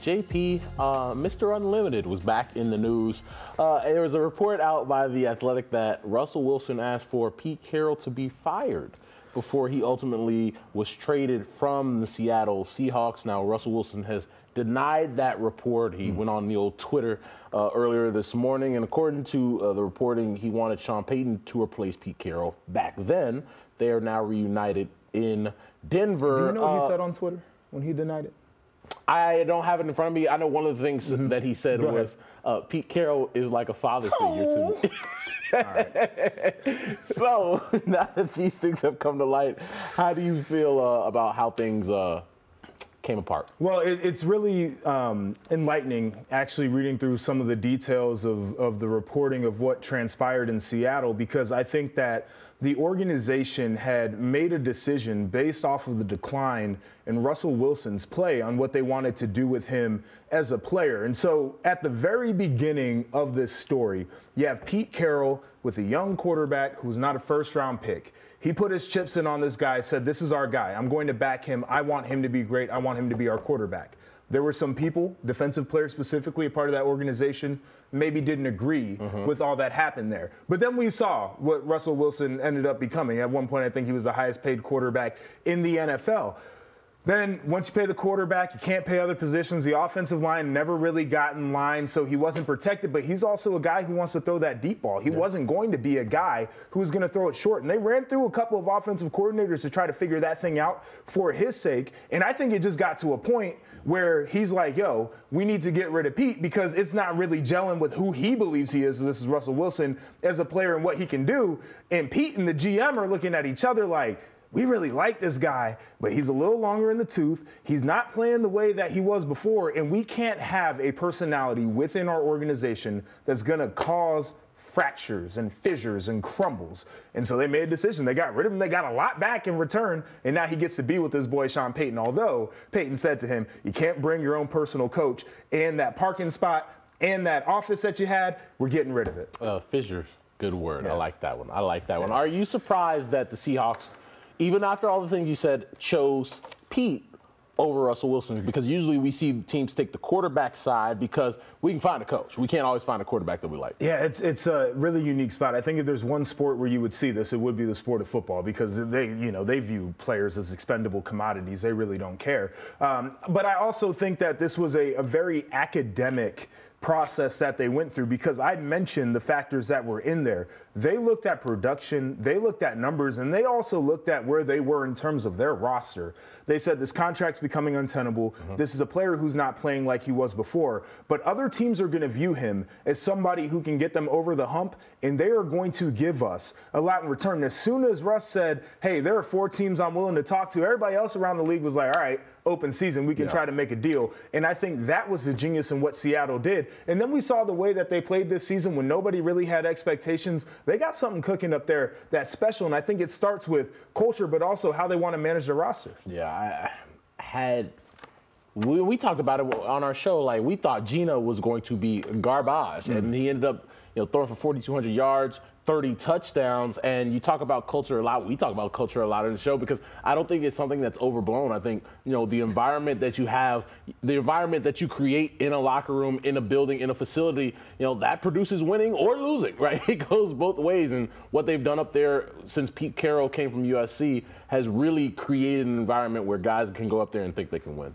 JP, Mr. Unlimited was back in the news. There was a report out by The Athletic that Russell Wilson asked for Pete Carroll to be fired before he ultimately was traded from the Seattle Seahawks. Now, Russell Wilson has denied that report. He went on the old Twitter earlier this morning, and according to the reporting, he wanted Sean Payton to replace Pete Carroll. Back then, they are now reunited in Denver. Do you know what he said on Twitter when he denied it? I don't have it in front of me. I know one of the things that he said was, Pete Carroll is like a father figure to me. All right. So, now that these things have come to light, how do you feel about how things came apart? Well, it's really enlightening, actually, reading through some of the details of the reporting of what transpired in Seattle, because I think that the organization had made a decision based off of the decline in Russell Wilson's play on what they wanted to do with him as a player. And so at the very beginning of this story, you have Pete Carroll with a young quarterback who's not a first-round pick. He put his chips in on this guy, said, this is our guy. I'm going to back him. I want him to be great. I want him to be our quarterback. There were some people, defensive players specifically, a part of that organization, maybe didn't agree with all that happened there. But then we saw what Russell Wilson ended up becoming. At one point, I think he was the highest paid quarterback in the NFL. Then once you pay the quarterback, you can't pay other positions. The offensive line never really got in line, so he wasn't protected. But he's also a guy who wants to throw that deep ball. He wasn't going to be a guy who was going to throw it short. And they ran through a couple of offensive coordinators to try to figure that thing out for his sake. And I think it just got to a point where he's like, yo, we need to get rid of Pete because it's not really gelling with who he believes he is. This is Russell Wilson as a player and what he can do. And Pete and the GM are looking at each other like, we really like this guy, but he's a little longer in the tooth. He's not playing the way that he was before, and we can't have a personality within our organization that's going to cause fractures and fissures and crumbles. And so they made a decision. They got rid of him. They got a lot back in return, and now he gets to be with his boy Sean Payton, although Payton said to him, you can't bring your own personal coach and that parking spot and that office that you had. We're getting rid of it. Fissures, good word. Yeah. I like that one. I like that one. Are you surprised that the Seahawks, even after all the things you said, chose Pete over Russell Wilson? Because usually we see teams take the quarterback side because we can find a coach. We can't always find a quarterback that we like. Yeah, it's a really unique spot. I think if there's one sport where you would see this, it would be the sport of football, because they view players as expendable commodities. They really don't care. But I also think that this was a very academic process that they went through, because I mentioned the factors that were in there. They looked at production, they looked at numbers, and they also looked at where they were in terms of their roster. They said this contract's becoming untenable. This is a player who's not playing like he was before, but other teams are going to view him as somebody who can get them over the hump, and they are going to give us a lot in return. As soon as Russ said, hey, there are 4 teams I'm willing to talk to, everybody else around the league was like, all right, open season, we can try to make a deal. And I think that was the genius in what Seattle did. And then we saw the way that they played this season when nobody really had expectations. They got something cooking up there that's special, and I think it starts with culture, but also how they want to manage their roster. Yeah, we talked about it on our show. Like, we thought Gino was going to be garbage, and he ended up throwing for 4,200 yards, 30 touchdowns, and you talk about culture a lot. We talk about culture a lot in the show because I don't think it's something that's overblown. I think, the environment that you have, the environment that you create in a locker room, in a building, in a facility, that produces winning or losing, right? It goes both ways, and what they've done up there since Pete Carroll came from USC has really created an environment where guys can go up there and think they can win.